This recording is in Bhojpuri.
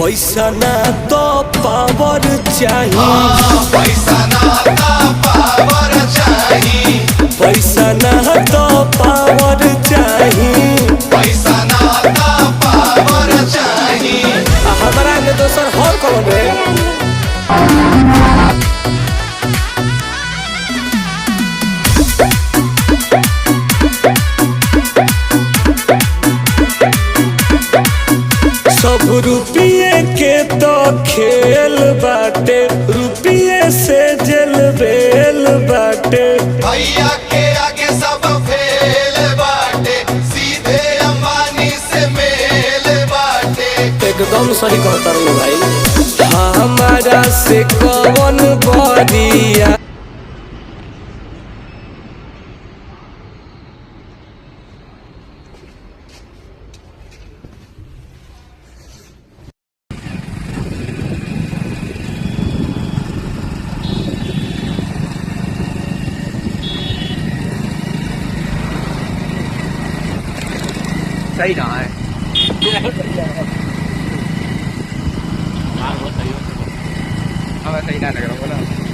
पैसा ना तो पावर चाहिए, पैसा ना तो पावर चाहिए, पैसा ना तो पावर चाहिए, पैसा ना तो पावर चाहिए। हमारा के दोसर हर कौन है। सब रुपये के तो खेल बाटे, रुपये से जेल बेल बाटे। भैया के आगे सब फेल बाटे, सीधे अंबानी से मेल बाटे। एकदम सही कहता हूँ भाई, हमारा से कौन बरिया। सही ना है। हमें सही ना लग रहा बोला।